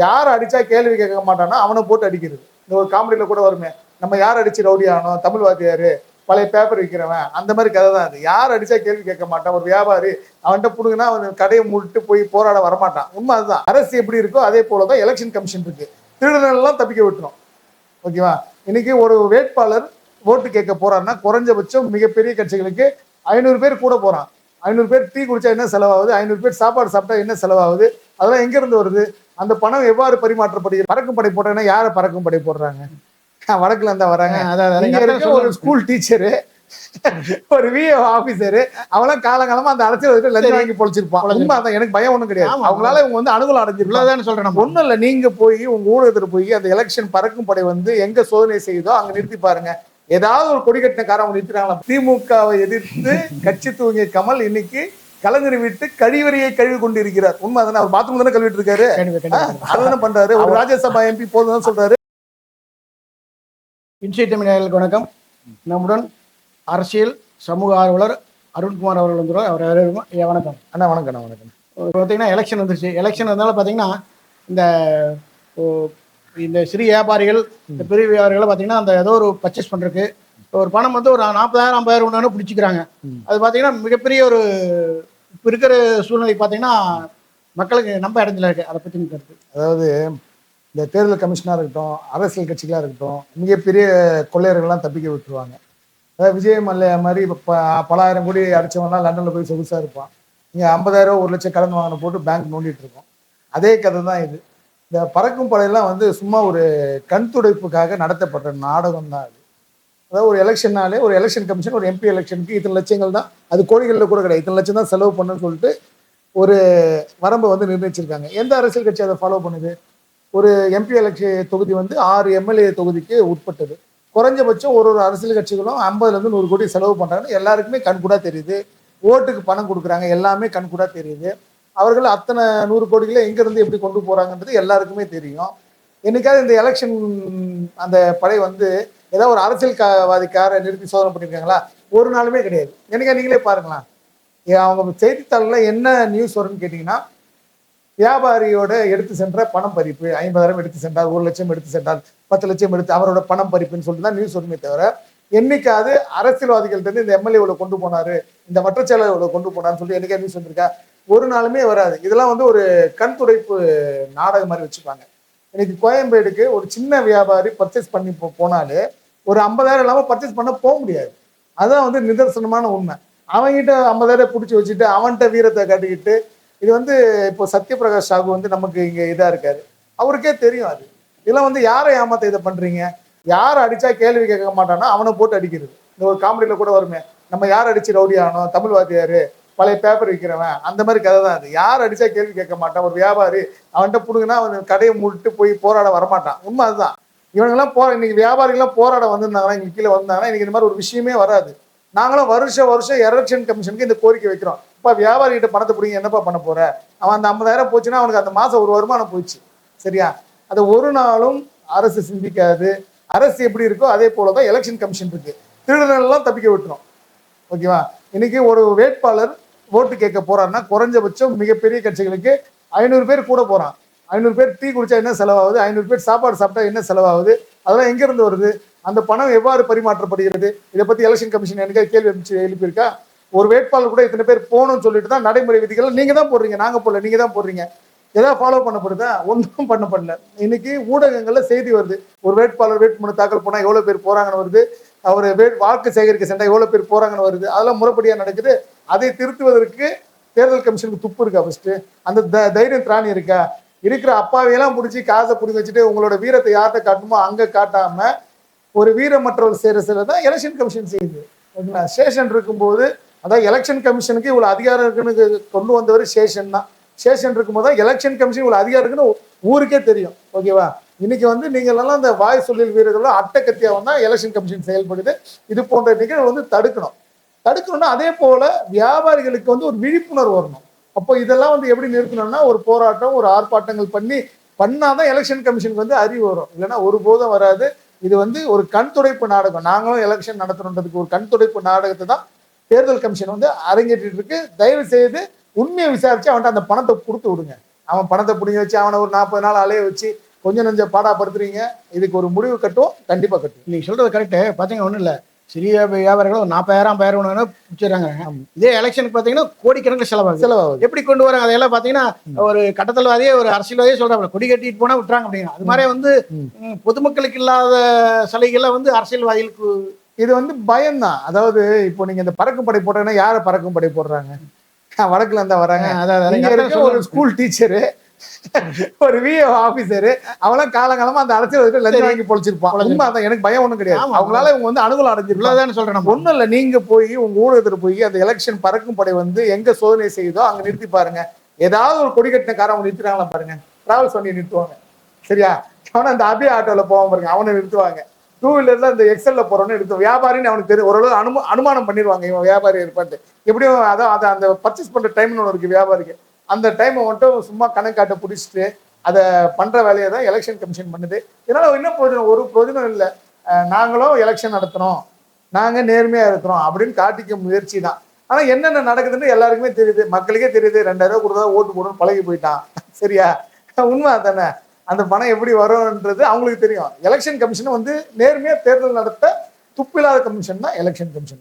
யார் அடிச்சா கேள்வி கேட்க மாட்டானா அவனை போட்டு அடிக்கிறது. இந்த ஒரு காமெடியில கூட வருமே, நம்ம யார் அடிச்சு ரவுடி ஆனோம், தமிழ் வாத்தியாரு, பழைய பேப்பர் விற்கிறவன், அந்த மாதிரி கதை தான் அது. யார் அடிச்சா கேள்வி கேட்க மாட்டான். ஒரு வியாபாரி அவன்கிட்ட புடுங்கன்னா அவன் கடையை மூடிட்டு போய் போராட வரமாட்டான். உண்மை அதுதான். அரசு எப்படி இருக்கோ அதே போலதான் எலெக்ஷன் கமிஷன் இருக்கு. திருடனெல்லாம் தப்பிக்க விட்டுரும். ஓகேவா? இன்னைக்கு ஒரு வேட்பாளர் ஓட்டு கேட்க போறாருன்னா குறைஞ்சபட்சம் மிகப்பெரிய கட்சிகளுக்கு 500 பேர் கூட போறான். 500 பேர் டீ குடிச்சா என்ன செலவாகுது, 500 பேர் சாப்பாடு சாப்பிட்டா என்ன செலவாகுது, அதெல்லாம் எங்க இருந்து வருது? அந்த பணம் எவ்வாறு பரிமாற்றப்படுகிறது? பறக்கும் படை போட்டேன்னா யாரை பறக்கும் படை போடுறாங்க? வடக்குல இருந்தா வராங்க. ஒரு ஸ்கூல் டீச்சரு, ஒரு விஏ ஆபீசரு, அவெல்லாம் காலங்காலமா அந்த அரசியல் லஞ்சம் வாங்கி பொழிச்சிருப்பான். உண்மை அதான். எனக்கு பயம் ஒண்ணும் கிடையாது. அவங்களால இவங்க வந்து அனுகூலம் அடைஞ்சிருக்கான்னு சொல்றேன். ஒண்ணும் இல்ல, நீங்க போய் உங்க ஊடகத்துல போய் அந்த எலெக்ஷன் பறக்கும் படை வந்து எங்க சோதனை செய்யுதோ அங்க நிறுத்தி பாருங்க. ஏதாவது ஒரு கொடி கட்டினக்காரங்க நிறுத்தினாங்களா? திமுகவை எதிர்த்து கட்சி தூங்கிய கமல் இன்னைக்கு கலைஞர் விட்டு கழிவறையை கழுவி கொண்டு இருக்கிறார். உண்மை தானே? அவர் பாத்ரூம் தானே கழுவிட்டு இருக்காரு. அதுதானே பண்றாரு. ஒரு ராஜ்யசபா எம்பி போதும் சொல்றாரு. இன்சைட் நேயர்களுக்கு வணக்கம். நம்முடன் அரசியல் சமூக ஆர்வலர் அருண்குமார் அவர்கள் வந்துடுவார். அவர் வணக்கம் அண்ணா. வணக்கம். வணக்கம். பார்த்தீங்கன்னா எலெக்ஷன் வந்துருச்சு. எலெக்ஷன் வந்தாலும் பார்த்தீங்கன்னா இந்த சிறிய வியாபாரிகள், இந்த பெரிய வியாபாரிகளை பார்த்தீங்கன்னா அந்த ஏதோ ஒரு பர்ச்சேஸ் பண்ணுறதுக்கு ஒரு பணம் வந்து ஒரு 40,000 50,000 ஒன்று பிடிச்சிக்கிறாங்க. அது பார்த்தீங்கன்னா மிகப்பெரிய ஒரு இப்போ இருக்கிற சூழ்நிலை பார்த்தீங்கன்னா மக்களுக்கு நம்ப இடத்துல இருக்கு. அதை பற்றி கருத்து. அதாவது இந்த தேர்தல் கமிஷனாக இருக்கட்டும், அரசியல் கட்சிகளாக இருக்கட்டும், மிகப்பெரிய கொள்ளையர்கள்லாம் தப்பிக்க விட்டுருவாங்க. அதாவது விஜய் மல்லையா மாதிரி இப்போ பல ஆயிரம் கோடி அடிச்சவங்கலாம் லண்டனில் போய் சொகுசாக இருப்பான். இங்கே 50,000 1,00,000 கடன் வாங்கின போட்டு பேங்க் நோண்டிட்டு இருக்கோம். அதே கதை தான் இது. இந்த பறக்கும் படையெல்லாம் வந்து சும்மா ஒரு கண் துடைப்புக்காக நடத்தப்பட்ட நாடகம் தான் அது. அதாவது ஒரு எலெக்ஷன்னாலே ஒரு எலெக்ஷன் கமிஷன் ஒரு எம்பி எலெக்ஷனுக்கு இத்தனை லட்சங்கள் தான், அது கோடிகளில் கூட கிடையாது, இத்தனை லட்சம் தான் செலவு பண்ணுன்னு சொல்லிட்டு ஒரு வரம்பை வந்து நிர்ணயிச்சிருக்காங்க. எந்த அரசியல் கட்சி அதை ஃபாலோ பண்ணுது? ஒரு எம்பி எலெக்ஷன் தொகுதி வந்து 6 எம்எல்ஏ தொகுதிக்கு உட்பட்டது. குறைஞ்சபட்சம் ஒரு அரசியல் கட்சிகளும் 50லேருந்து 100 கோடி செலவு பண்ணுறாங்கன்னு எல்லாருக்குமே கண்கூடா தெரியுது. ஓட்டுக்கு பணம் கொடுக்குறாங்க, எல்லாமே கண்கூடா தெரியுது. அவர்கள் அத்தனை 100 கோடிகளை எங்கேருந்து எப்படி கொண்டு போகிறாங்கன்றது எல்லாருக்குமே தெரியும். என்னைக்காவது இந்த எலெக்ஷன் அந்த படை வந்து ஏதாவது ஒரு அரசியல்வாதிக்கார நிறுத்தி சோதனை பண்ணியிருக்காங்களா? ஒரு நாளுமே கிடையாது. என்னைக்கா நீங்களே பாருங்களேன். அவங்க செய்தித்தாளில் என்ன நியூஸ் வரும்னு கேட்டிங்கன்னா, வியாபாரியோட எடுத்து சென்ற பணம் பறிப்பு, 50,000 எடுத்து சென்றார், 1,00,000 எடுத்து சென்றார், 10 லட்சம் எடுத்து அவரோட பணம் பறிப்புன்னு சொல்லிட்டு தான் நியூஸ் வருமே தவிர, என்னைக்காவது அரசியல்வாதிகள்கிட்ட இந்த எம்எல்ஏ இவ்வளோ கொண்டு போனாரு, இந்த மற்ற செயலர் இவ்வளோ கொண்டு போனான்னு சொல்லி என்னைக்கா நியூஸ் வந்திருக்கா? ஒரு நாளுமே வராது. இதெல்லாம் வந்து ஒரு கண் துடைப்பு நாடகம் மாதிரி வச்சுப்பாங்க. இன்னைக்கு கோயம்பேடுக்கு ஒரு சின்ன வியாபாரி பர்ச்சேஸ் பண்ணி போனாலே ஒரு 50,000 இல்லாமல் பர்ச்சேஸ் பண்ண போக முடியாது. அதுதான் வந்து நிதர்சனமான உண்மை. அவங்ககிட்ட 50,000 பிடிச்சி வச்சுட்டு அவன்கிட்ட வீரத்தை காட்டிக்கிட்டு, இது வந்து இப்போ சத்யபிரகாஷ் சாகு வந்து நமக்கு இங்கே இதாக இருக்காரு, அவருக்கே தெரியும் அது. இதெல்லாம் வந்து யாரை ஏமாத்த இதை பண்றீங்க? யார் அடிச்சா கேள்வி கேட்க மாட்டானா அவனை போட்டு அடிக்கிறது. இந்த ஒரு காமெடியில கூட வருமே, நம்ம யார் அடிச்சு ரவுடி ஆனோம், தமிழ் வாத்தியாரு, பழைய பேப்பர் விற்கிறவன், அந்த மாதிரி கதை தான் அது. யார் அடிச்சா கேள்வி கேட்க மாட்டான். ஒரு வியாபாரி அவன்கிட்ட புடுங்கன்னா அவன் கடையை மூடிட்டு போய் போராட வரமாட்டான். உண்மை அதுதான். இவங்கெல்லாம் இன்னைக்கு வியாபாரிகள்லாம் போராட வந்திருந்தாங்கன்னா, இங்க கீழே வந்தாங்கன்னா இன்னைக்கு இந்த மாதிரி ஒரு விஷயமே வராது. நாங்களும் வருஷம் எலெக்ஷன் கமிஷனுக்கு இந்த கோரிக்கை வைக்கிறோம். இப்போ வியாபாரிகிட்ட பணத்தை பிடிங்க, என்னப்பா பண்ண போற? அவன் அந்த 50,000 போச்சுன்னா அவனுக்கு அந்த மாசம் ஒரு வருமானம் போயிடுச்சு. சரியா? அதை ஒரு நாளும் அரசு சிந்திக்காது. அரசு எப்படி இருக்கோ அதே போலதான் எலெக்ஷன் கமிஷன் இருக்கு. திருடனெல்லாம் தப்பிக்க விட்டுரும். ஓகேவா? இன்னைக்கு ஒரு வேட்பாளர் ஓட்டு கேட்க போறாருன்னா குறைஞ்சபட்சம் மிகப்பெரிய கட்சிகளுக்கு 500 பேர் கூட போறான். 500 பேர் டீ குடிச்சா என்ன செலவாகுது, 500 பேர் சாப்பாடு சாப்பிட்டா என்ன செலவாகுது, அதெல்லாம் எங்க இருந்து வருது? அந்த பணம் எவ்வாறு பரிமாற்றப்படுகிறது? இதை பத்தி எலெக்ஷன் கமிஷன் எனக்கு கேள்வி எழுப்பியிருக்கா? ஒரு வேட்பாளர் கூட இத்தனை பேர் போகணும்னு சொல்லிட்டு தான் நடைமுறை விதிகள் நீங்க தான் போடுறீங்க, நாங்க போடல, நீங்க தான் போடுறீங்க. ஏதாவது ஃபாலோ பண்ணப்படுதா? ஒன்றும் பண்ணப்படல. இன்னைக்கு ஊடகங்கள்ல செய்தி வருது, ஒரு வேட்பாளர் வேட்புமனு தாக்கல் போனா எவ்வளவு பேர் போறாங்கன்னு வருது, அவர் வாக்கு சேகரிக்க சென்றா எவ்வளவு பேர் போறாங்கன்னு வருது. அதெல்லாம் முறைப்படியா நடக்குது. அதை திருத்துவதற்கு தேர்தல் கமிஷனுக்கு துப்பு இருக்கா? ஃபர்ஸ்ட் அந்த தைரியம் திராணி இருக்கா? இருக்கிற அப்பாவையெல்லாம் பிடிச்சி காசை பிடிச்சி வச்சுட்டு உங்களோட வீரத்தை யார்கிட்ட காட்டணுமோ அங்க காட்டாம ஒரு வீரமற்றவர் செய்யற சில தான் எலெக்ஷன் கமிஷன் செய்யுது. ஓகேங்களா? ஸ்டேஷன் இருக்கும்போது, அதாவது எலெக்ஷன் கமிஷனுக்கு இவ்வளவு அதிகாரம் இருக்குன்னு கொண்டு வந்தவர் ஸ்டேஷன் தான். ஸ்டேஷன் இருக்கும்போது தான் எலெக்ஷன் கமிஷன் இவ்வளவு அதிகாரம் இருக்குன்னு ஊருக்கே தெரியும். ஓகேவா? இன்னைக்கு வந்து நீங்கள் எல்லாம் இந்த வாய் சொல்லில் வீரர்களும் அட்டக்கத்தியாவும் தான் எலெக்ஷன் கமிஷன் செயல்படுது. இது போன்ற நிகழ்வு வந்து தடுக்கணும்னா அதே போல வியாபாரிகளுக்கு வந்து ஒரு விழிப்புணர்வு வரணும். அப்போ இதெல்லாம் வந்து எப்படி நிறுத்தணும்னா ஒரு போராட்டம், ஒரு ஆர்ப்பாட்டங்கள் பண்ணாதான் எலெக்ஷன் கமிஷனுக்கு வந்து அறிவு வரும். இல்லைன்னா ஒருபோதும் வராது. இது வந்து ஒரு கண் துடைப்பு நாடகம். நாங்களும் எலெக்ஷன் நடத்தணுன்றதுக்கு ஒரு கண் துடைப்பு நாடகத்தை தான் தேர்தல் கமிஷன் வந்து அரங்கேற்றிட்டு இருக்கு. தயவு செய்து உண்மையை விசாரிச்சு அவன்கிட்ட அந்த பணத்தை கொடுத்து விடுங்க. அவன் பணத்தை பிடிங்கி வச்சு அவனை ஒரு 40 நாள் அலைய வச்சு கொஞ்சம் நெஞ்ச பாடாப்படுத்துறீங்க. இதுக்கு ஒரு முடிவு கட்டும், கண்டிப்பா கட்டும். நீங்க சொல்றது கரெக்ட். பாத்தீங்க ஒண்ணும் இல்ல, சிறிய வியாபாரிகள் ஒரு 40,000 50,000 பிடிச்சிடுறாங்க. இதே எலெக்ஷனுக்கு பாத்தீங்கன்னா கோடிக்கணக்கில் செலவாகுது. எப்படி கொண்டு வராங்க அதெல்லாம் பாத்தீங்கன்னா, ஒரு கட்டத்தல்வாதியே ஒரு அரசியல்வாதியே சொல்றாங்க, கொடி கட்டிட்டு போனா விட்டுறாங்க அப்படின்னா. அது மாதிரி வந்து பொதுமக்களுக்கு இல்லாத சலுகைகளை வந்து அரசியல்வாதிகளுக்கு. இது வந்து பயம்தான். அதாவது இப்போ நீங்க இந்த பறக்கும் படை போட்டீங்கன்னா யாரை பறக்கும் படை போடுறாங்க? வடக்குல இருந்தா வராங்க. இங்க இருக்க ஒரு ஸ்கூல் டீச்சரு, ஒரு விஏ ஆபீசரு, அவெல்லாம் காலங்காலமா அந்த அரசியல் லஞ்சம் வாங்கி பொழிச்சிருப்பான். உண்மை அதான். எனக்கு பயம் ஒண்ணும் கிடையாது. அவங்களால இவங்க வந்து அனுகூலம் அடைஞ்சிருக்காங்க சொல்றேன். ஒண்ணும் இல்ல, நீங்க போய் உங்க ஊடகத்துல போய் அந்த எலெக்ஷன் பறக்கும் படை வந்து எங்க சோதனை செய்யுதோ அங்க நிறுத்தி பாருங்க. ஏதாவது ஒரு கொடி கட்டின காரம் அவங்க நிறுத்துறாங்களா பாருங்க. டிராவல்ஸ் வண்டியை நிறுத்துவாங்க. சரியா? அவனை அந்த அபி ஆட்டோல போவான் பாருங்க, அவனை நிறுத்துவாங்க. 2 வீலர்ல இந்த எக்ஸல்ல போறவனு எடுத்து வியாபாரின்னு அவனுக்கு தெரியும். ஓரளவு அனுமானம் பண்ணிடுவாங்க இவன் வியாபாரி இருப்பான்ட்டு. எப்படியும் அதான் அந்த பர்ச்சேஸ் பண்ற டைம்னு ஒன்று இருக்கு வியாபாரிக்கு. அந்த டைமை மட்டும் சும்மா கணக்காட்ட பிடிச்சிட்டு அதை பண்ற வேலையை தான் எலெக்ஷன் கமிஷன் பண்ணுது. இதனால என்ன பிரயோஜனம்? ஒரு பிரயோஜனம் இல்லை. நாங்களும் எலெக்ஷன் நடத்துறோம், நாங்க நேர்மையா இருக்கிறோம் அப்படின்னு காட்டிக்க முயற்சி தான். ஆனா என்னென்ன நடக்குதுன்னு எல்லாருக்குமே தெரியுது, மக்களுக்கே தெரியுது. 2000 ரூபாய் கொடுத்தா ஓட்டு போடணும்னு பழகி போயிட்டான். சரியா? உண்மை தானே? அந்த பணம் எப்படி வரும்ன்றது அவங்களுக்கு தெரியும். எலெக்ஷன் கமிஷன் வந்து நேர்மையா தேர்தல் நடத்த துப்பில்லாத கமிஷன் தான் எலெக்ஷன் கமிஷன்.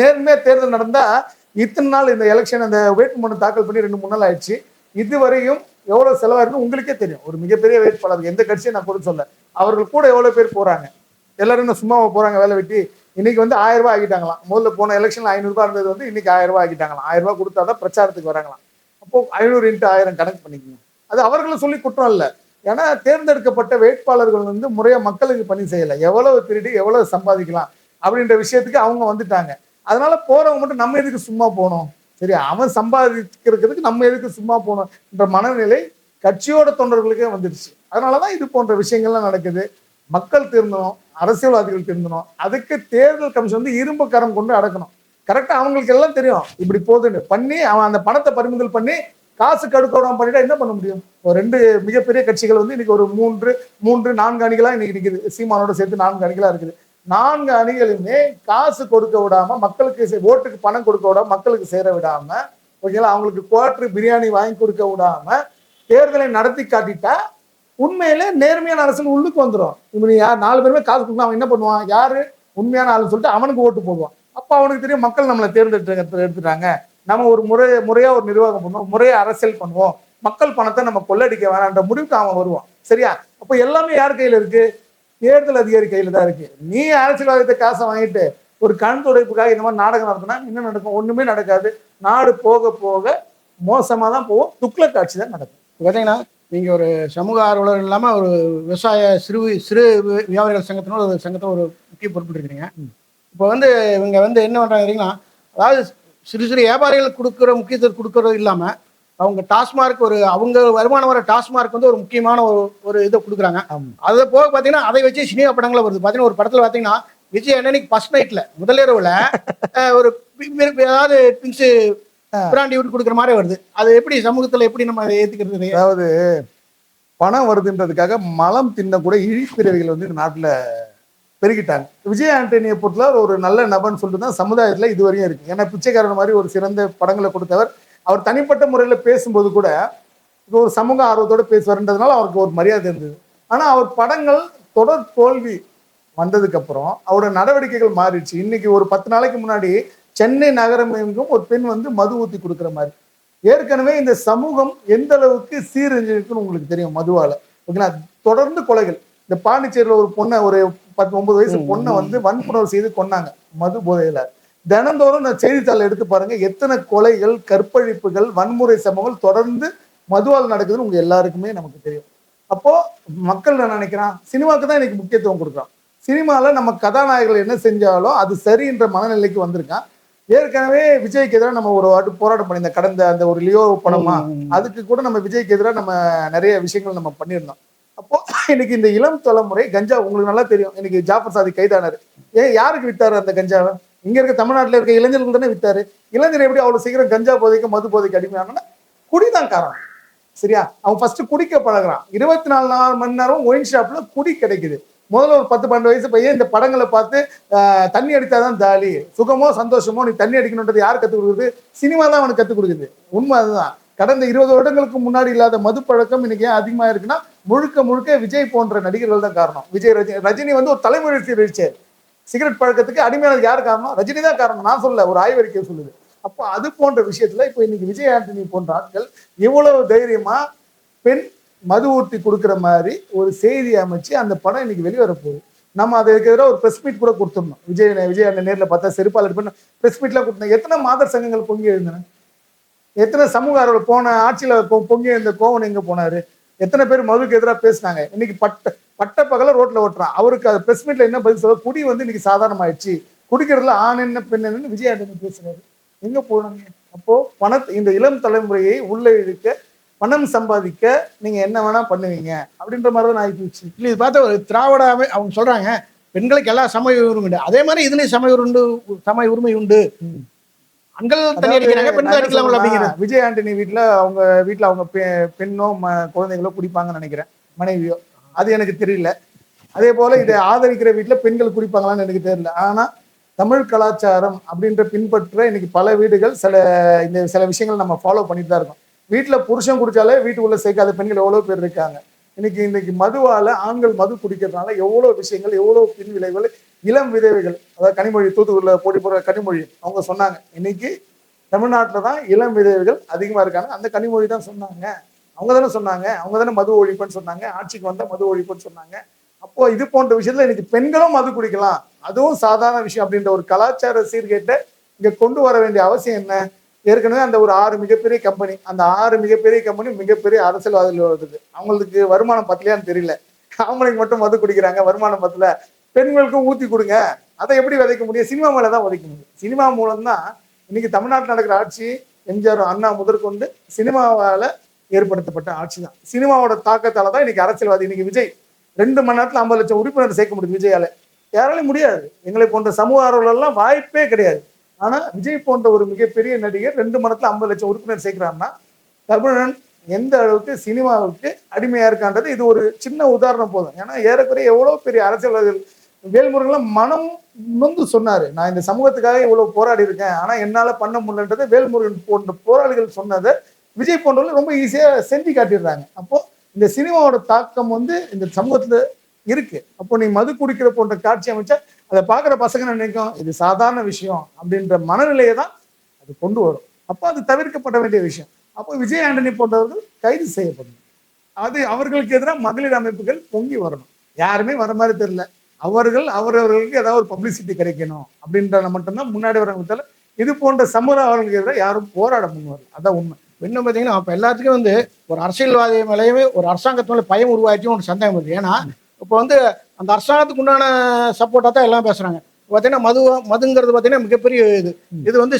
நேர்மையா தேர்தல் நடந்தா இத்தனை நாள் இந்த எலெக்ஷன் அந்த வேட்புமனு தாக்கல் பண்ணி 2-3 நாள் ஆயிடுச்சு. இதுவரையும் எவ்வளவு செலவாயிருக்கும் உங்களுக்கே தெரியும். ஒரு மிகப்பெரிய வேட்பாளர், எந்த கட்சியை நான் கூட சொல்ல, அவர்கள் கூட எவ்வளவு பேர் போறாங்க. எல்லாரும் என்ன சும்மாவா போறாங்க வேலை வெட்டி? இன்னைக்கு வந்து 1000 ரூபாய் ஆகிட்டாங்களாம். முதல்ல போன எலெக்ஷன்ல 500 ரூபாய் இருந்தது வந்து இன்னைக்கு 1000 ரூபாய் ஆகிட்டாங்களாம். 1000 ரூபாய் கொடுத்தாதான் பிரச்சாரத்துக்கு வராங்களாம். அப்போ 500 × 1000 கணக்கு பண்ணிக்கணும். அது அவர்களும் சொல்லி குற்றம் இல்லை. ஏன்னா தேர்ந்தெடுக்கப்பட்ட வேட்பாளர்கள் வந்து முறையா மக்களுக்கு பணி செய்யலை. எவ்வளவு திருடி எவ்வளவு சம்பாதிக்கலாம் அப்படின்ற விஷயத்துக்கு அவங்க வந்துட்டாங்க. அதனால போறவங்க மட்டும் நம்ம எதுக்கு சும்மா போகணும்? சரி, அவன் சம்பாதிக்கிறதுக்கு நம்ம எதுக்கு சும்மா போகணும் என்ற மனநிலை கட்சியோட தொண்டர்களுக்கே வந்துடுச்சு. அதனாலதான் இது போன்ற விஷயங்கள்லாம் நடக்குது. மக்கள் திருந்தணும், அரசியல்வாதிகள் திருந்தணும். அதுக்கு தேர்தல் கமிஷன் வந்து இரும்பு கரம் கொண்டு அடக்கணும். கரெக்டா அவங்களுக்கு எல்லாம் தெரியும் இப்படி போகுதுன்னு பண்ணி அவன் அந்த பணத்தை பறிமுதல் பண்ணி காசு கடுக்கோடாம பண்ணிட்டா என்ன பண்ண முடியும்? ஒரு 2 மிகப்பெரிய கட்சிகள் வந்து இன்னைக்கு ஒரு 3-4 அணிகளா இன்னைக்கு இருக்குது. சீமானோட சேர்த்து 4 அணிகளா இருக்குது. 4 அணிகளுமே காசு கொடுக்க விடாம, மக்களுக்கு ஓட்டுக்கு பணம் கொடுக்க விடாம, மக்களுக்கு சேர விடாம, ஓகேங்களா, அவங்களுக்கு குவார்டர் பிரியாணி வாங்கி கொடுக்க விடாம தேர்தலை நடத்தி காட்டிட்டா உண்மையிலே நேர்மையான அரசியல் உள்ளுக்கு வந்துடும். இப்ப யார் 4 பேருமே காசு கொடுத்தா அவன் என்ன பண்ணுவான்? யாரு உண்மையான ஆளுன்னு சொல்லிட்டு அவனுக்கு ஓட்டு போடுவான். அப்ப அவனுக்கு தெரியும் மக்கள் நம்மளை எடுத்துட்டாங்க, நம்ம ஒரு முறையா ஒரு நிர்வாகம் பண்ணுவோம், முறையா அரசியல் பண்ணுவோம், மக்கள் பணத்தை நம்ம கொள்ளடிக்க வேணான்ற முடிவுக்கு அவன் வருவான். சரியா? அப்ப எல்லாமே யார் கையில இருக்கு? தேர்தல் அதிகாரி கையில தான் இருக்கு. நீ அரசியல்வாதத்தை காசை வாங்கிட்டு ஒரு கண் துடைப்புக்காக இந்த மாதிரி நாடகம் நடத்தினா என்ன நடக்கும்? ஒண்ணுமே நடக்காது. நாடு போக போக மோசமா தான் போகும். துக்ளக் ஆட்சி தான் நடக்கும். பார்த்தீங்கன்னா நீங்க ஒரு சமூக ஆர்வலர் இல்லாம ஒரு விவசாய சிறு வியாபாரிகள் சங்கத்தினோட ஒரு சங்கத்தை ஒரு முக்கிய பொறுப்பு இருக்கிறீங்க. இப்போ வந்து இவங்க வந்து என்ன பண்றாங்கன்னா, அதாவது சிறு வியாபாரிகளுக்கு கொடுக்குற முக்கியத்துவம் கொடுக்கறது இல்லாம அவங்க டாஸ்மார்க் அவங்க வருமானம் வர டாஸ்மார்க் வந்து ஒரு முக்கியமான ஒரு இதை கொடுக்குறாங்க. அதை போக பார்த்தீங்கன்னா அதை வச்சு சினிமா படங்களை வருது. பார்த்தீங்கன்னா ஒரு படத்துல பார்த்தீங்கன்னா விஜய் அண்ணனுக்கு ஃபர்ஸ்ட் நைட்ல முதலிரவுல ஒரு ஏதாவது திங்ஸ் பிராண்டி விட்டு கொடுக்குற மாதிரி வருது. அது எப்படி சமூகத்துல எப்படி நம்ம அதை ஏத்துக்கிறது? அதாவது பணம் வருதுன்றதுக்காக மலம் தின்னக்கூட இழிப்பிறவிகள் வந்து இந்த நாட்டுல பெருகிட்டாங்க. விஜய் ஆண்டனியை பொறுத்தவரை ஒரு நல்ல நபர்னு சொல்லிட்டு தான் சமுதாயத்துல இதுவரையும் இருக்கு. ஏன்னா பிச்சைக்காரன் மாதிரி ஒரு சிறந்த படங்களை கொடுத்தவர். அவர் தனிப்பட்ட முறையில பேசும்போது கூட ஒரு சமூக ஆர்வத்தோட பேசுவார்ன்றதுனால அவருக்கு ஒரு மரியாதை இருந்தது. ஆனா அவர் படங்கள் தொடர் தோல்வி வந்ததுக்கு அப்புறம் அவரோட நடவடிக்கைகள் மாறிடுச்சு. இன்னைக்கு ஒரு 10 நாளைக்கு முன்னாடி சென்னை நகரம் எங்கும் ஒரு பெண் வந்து மது ஊத்தி கொடுக்குற மாதிரி. ஏற்கனவே இந்த சமூகம் எந்த அளவுக்கு சீரழிஞ்சிருக்குன்னு உங்களுக்கு தெரியும் மதுவால. ஓகேங்களா? தொடர்ந்து கொலைகள். இந்த பாண்டிச்சேரியில ஒரு பொண்ணை, ஒரு 19 வயசு பொண்ணை வந்து வன்புணர்வு செய்து கொன்னாங்க மது போதையில. தினந்தோறும் நான் செய்தித்தாள் எடுத்து பாருங்க, எத்தனை கொலைகள், கற்பழிப்புகள், வன்முறை சம்பவங்கள் தொடர்ந்து மதுவால் நடக்குதுன்னு உங்க எல்லாருக்குமே நமக்கு தெரியும். அப்போ மக்கள் என்ன நினைக்கிறான்? சினிமாவுக்கு தான் இன்னைக்கு முக்கியத்துவம் கொடுக்குறான். சினிமால நம்ம கதாநாயகர்கள் என்ன செஞ்சாலும் அது சரின்ற மனநிலைக்கு வந்திருக்கான். ஏற்கனவே விஜய்க்கு எதிராக நம்ம ஒரு வாட்டு போராட்டம் பண்ணியிருந்தோம். கடந்த அந்த ஒரு லியோ படமா, அதுக்கு கூட நம்ம விஜய்க்கு எதிராக நம்ம நிறைய விஷயங்கள் நம்ம பண்ணியிருந்தோம். அப்போ இன்னைக்கு இந்த இளம் தலைமுறை கஞ்சா, உங்களுக்கு நல்லா தெரியும், இன்னைக்கு ஜாஃபர் சாதிக் கைதானாரு. யாருக்கு வித்தாரு அந்த கஞ்சாவை? இங்க இருக்க தமிழ்நாட்டில் இருக்க இளைஞர்கள் தானே வித்தாரு. இளைஞர் எப்படி அவ்வளவு சீக்கிரம் கஞ்சா போதைக்கு மது போதைக்கு அடிமையானா? குடிதான் காரணம். சரியா? அவன் ஃபர்ஸ்ட் குடிக்க பழகுறான். 24 மணி நேரம் ஒயின் ஷாப்ல குடி கிடைக்குது. முதல்ல ஒரு 10-12 வயசு பையன் இந்த படங்களை பார்த்து தண்ணி அடித்தாதான் தாலி, சுகமோ சந்தோஷமோ நீ தண்ணி அடிக்கணுன்றது யார் கத்துக் கொடுக்குறது? சினிமா தான் அவனுக்கு கத்துக் கொடுக்குது. உண்மை அதுதான். கடந்த 20 வருடங்களுக்கு முன்னாடி இல்லாத மது பழக்கம் இன்னைக்கு ஏன் அதிகமா இருக்குன்னா முழுக்க முழுக்க விஜய் போன்ற நடிகர்கள் தான் காரணம். விஜய் ரஜினி வந்து ஒரு தலைமுறை சீரழிச்சார். சிகரெட் பழக்கத்துக்கு அடிமையானது யார் காரணம்? ரஜினி தான் காரணம். நான் சொல்ல, ஒரு ஆய்வறிக்கை சொல்லுது. அப்போ அது போன்ற விஷயத்துல இப்போ இன்னைக்கு விஜய் ஆண்டனி போன்ற ஆட்கள் எவ்வளவு தைரியமா பெண் மது ஊட்டி கொடுக்குற மாதிரி ஒரு செய்தி அமைச்சு அந்த படம் இன்னைக்கு வெளிவர போகுது. நம்ம அதுக்கு எதிராக ஒரு பிரஸ் மீட் கூட கொடுத்துருந்தோம். விஜய் அந்த நேரில் பார்த்தா செருப்பால் எடுப்பேன் பிரஸ் மீட்லாம் கொடுத்தோம். எத்தனை மாதர் சங்கங்கள் பொங்கி எழுந்தன? எத்தனை சமூக ஆர்வலர் போன ஆட்சியில பொங்கி எழுந்த கோவன் எங்க போனாரு? எத்தனை பேர் மதுக்கு எதிராக பேசினாங்க? இன்னைக்கு பட்ட பகல ரோட்ல ஓட்டுறான். அவருக்கு அது பிரஸ் மீட்ல என்ன பதில் சொல்ல? குடி வந்து இன்னைக்கு சாதாரணமாயிடுச்சு, குடிக்கிறதுல ஆண் என்ன பெண் என்னன்னு விஜய் ஆண்டனி பேசுறாரு. எங்க போனாங்க? அப்போ இந்த இளம் தலைமுறையை உள்ள இழுக்க, பணம் சம்பாதிக்க நீங்க என்ன வேணா பண்ணுவீங்க அப்படின்ற மாதிரி தான் ஆயிடுச்சு. இல்லை, இது பார்த்தா ஒரு திராவிடாவே அவங்க சொல்றாங்க பெண்களுக்கு எல்லா சமய உரிமை உண்டு, அதே மாதிரி இதுலயும் சமய உரிமை உண்டு. ஆண்கள் தனி அடிக்கிறாங்க, பெண்கள் அடிக்கலாம் அப்படிங்கிறது. விஜய் ஆண்டனி வீட்டுல அவங்க பெண்ணோ குழந்தைகளோ குடிப்பாங்கன்னு நினைக்கிறேன், மனைவியோ, அது எனக்கு தெரியல. அதே போல இதை ஆதரிக்கிற வீட்டுல பெண்கள் குடிப்பாங்களான்னு எனக்கு தெரியல. ஆனா தமிழ் கலாச்சாரம் அப்படின்ற பின்பற்ற இன்னைக்கு பல வீடுகள் சில விஷயங்கள் நம்ம ஃபாலோ பண்ணிட்டு தான் இருக்கோம். வீட்டுல புருஷன் குடிச்சாலே வீட்டுக்குள்ள சேர்க்காத பெண்கள் எவ்வளவு பேர் இருக்காங்க. இன்னைக்கு மதுவால ஆண்கள் மது குடிக்கிறதுனால எவ்வளவு விஷயங்கள், எவ்வளவு பின் விளைவுகள். இளம் விதவைகள், அதாவது கனிமொழி, தூத்துக்குடியில போட்டி போடுற கனிமொழி, அவங்க சொன்னாங்க இன்னைக்கு தமிழ்நாட்டில் தான் இளம் விதவைகள் அதிகமா இருக்காங்க. அந்த கனிமொழி தான் சொன்னாங்க. அவங்க தானே மது ஒழிப்புன்னு சொன்னாங்க. ஆட்சிக்கு வந்தா மது ஒழிப்புன்னு சொன்னாங்க. அப்போ இது போன்ற விஷயத்துல இன்னைக்கு பெண்களும் மது குடிக்கலாம், அதுவும் சாதாரண விஷயம் அப்படின்ற ஒரு கலாச்சார சீர்கேட்டை இங்க கொண்டு வர வேண்டிய அவசியம் என்ன? ஏற்கனவே அந்த ஒரு 6 மிகப்பெரிய கம்பெனி, அந்த 6 மிகப்பெரிய கம்பெனி மிகப்பெரிய அரசியல்வாதிகள் வருது. அவங்களுக்கு வருமானம் பத்தலையான்னு தெரியல. ஆம்பளைக்கு மட்டும் மது குடிக்கிறாங்க, வருமானம் பத்தல, பெண்களுக்கும் ஊத்தி கொடுங்க. அதை எப்படி விதைக்க முடியும்? சினிமா மேலதான் விதைக்க முடியும். சினிமா மூலம் தான் இன்னைக்கு தமிழ்நாட்டில் நடக்கிற ஆட்சி, எம்ஜிஆர் அண்ணா முதற்கொண்டு சினிமாவால ஏற்படுத்தப்பட்ட ஆட்சி தான். சினிமாவோட தாக்கத்தால தான் இன்னைக்கு அரசியல்வாதி. இன்னைக்கு விஜய் 2 மணி நேரத்துல 50 லட்சம் உறுப்பினர் சேர்க்க முடியுது விஜயால. யாராலையும் முடியாது. எங்களை போன்ற சமூக ஆர்வலர்லாம் வாய்ப்பே கிடையாது. ஆனா விஜய் போன்ற ஒரு மிகப்பெரிய நடிகர் 2 மணி நேரத்துல 50 லட்சம் உறுப்பினர் சேர்க்கிறாருன்னா தமிழன் எந்த அளவுக்கு சினிமாவுக்கு அடிமையா இருக்கான்றது இது ஒரு சின்ன உதாரணம் போதும். ஏன்னா ஏறக்குறைய எவ்வளவு பெரிய அரசியல்வாதிகள், வேல்முருகன்லாம் மனம் நொந்து சொன்னாரு, நான் இந்த சமூகத்துக்காக இவ்வளவு போராடி இருக்கேன், ஆனா என்னால பண்ண முடியலன்றதை வேல்முருகன் போன்ற போராளிகள் சொன்னதை விஜய் போன்றவர்கள் ரொம்ப ஈஸியா செஞ்சு காட்டிடுறாங்க. அப்போ இந்த சினிமாவோட தாக்கம் வந்து இந்த சமூகத்துல இருக்கு. அப்போ நீ மது குடிக்கிற போன்ற காட்சி அமைச்சா அதை பாக்குற பசங்க நினைக்கும் இது சாதாரண விஷயம் அப்படின்ற மனநிலையை தான் அது கொண்டு வரும். அப்போ அது தவிர்க்கப்பட வேண்டிய விஷயம். அப்போ விஜய் ஆண்டனி போன்றவர்கள் கைது செய்யப்படணும். அது அவர்களுக்கு எதிராக மகளிர் அமைப்புகள் பொங்கி வரணும். யாருமே வர மாதிரி தெரியல. அவர்களுக்கு ஏதாவது ஒரு பப்ளிசிட்டி கிடைக்கணும் அப்படின்றத மட்டும்தான் முன்னாடி வரவங்க. இது போன்ற சமூக அவர்களுக்கு எதிராக யாரும் போராட முன்வரல. அதான் உண்மை. இன்னும் பார்த்தீங்கன்னா அப்போ எல்லாத்துக்கும் வந்து ஒரு அரசியல்வாதி மேலேயே ஒரு அரசாங்கத்து மேலே பயம் உருவாச்சுன்னு ஒரு சந்தேகம் இருக்குது. ஏன்னா இப்போ வந்து அந்த அரசாங்கத்துக்கு உண்டான சப்போர்ட்டாக தான் எல்லாம் பேசுகிறாங்க. பார்த்தீங்கன்னா மதுங்கிறது பார்த்தீங்கன்னா மிகப்பெரிய இது வந்து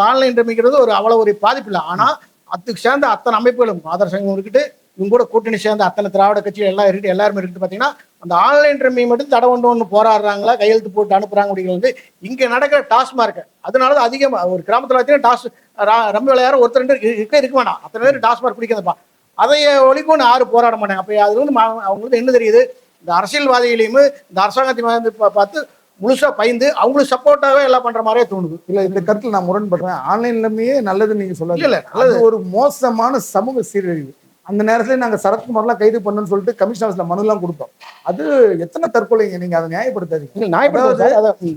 ஆன்லைன் ரம்மிங்கிறது அவ்வளோ ஒரு பாதிப்பு இல்லை. ஆனால் அதுக்கு சேர்ந்த அத்தனை அமைப்புகளும் ஆதார் சங்கம் இருக்கிட்டு, இவங்க கூட கூட்டணி சேர்ந்த அத்தனை திராவிட கட்சிகள் எல்லாம் இருக்குது, எல்லாருமே இருக்குது. பார்த்தீங்கன்னா அந்த ஆன்லைன் ரம்மி மட்டும் தடை ஒன்று போராடுறாங்களா, கையெழுத்து போட்டு அனுப்புறாங்க. அப்படிங்கிறது வந்து இங்கே நடக்கிற டாஸ்மார்க். அதனால தான் அதிகமாக ஒரு கிராமத்தில் பார்த்தீங்கன்னா ரம்மி விளையாட ஒருத்தர் 2 இருக்க வேண்டாம், அத்தனை பேர் டாஸ்மார்க் பிடிக்கிறதுப்பா. அதை ஒழிக்கணும்னு யாரும் போராட மாட்டாங்க. அப்போ அது வந்து அவங்களுக்கு என்ன தெரியுது, இந்த அரசியல்வாதிகளையும் இந்த அரசாங்கத்தையும் வந்து பார்த்து முழுசா பயந்து அவங்களுக்கு சப்போர்ட்டாவே எல்லாம் பண்ற மாதிரியே தோணுது. இல்ல, இந்த கருத்துல நான் முரண்படுறேன். ஆன்லைன்லயே நல்லது நீங்க சொல்லல. இல்ல, அது ஒரு மோசமான சமூக சீரழிவு. அந்த நேரத்துல நாங்க சரத்குமார்லாம் கைது பண்ணணும்னு சொல்லிட்டு கமிஷன் ஆஃபீஸ்ல மனு எல்லாம் கொடுத்தோம். அது எத்தனை தற்கொலைங்க, நீங்க அதை நியாயப்படுத்தாதீங்க.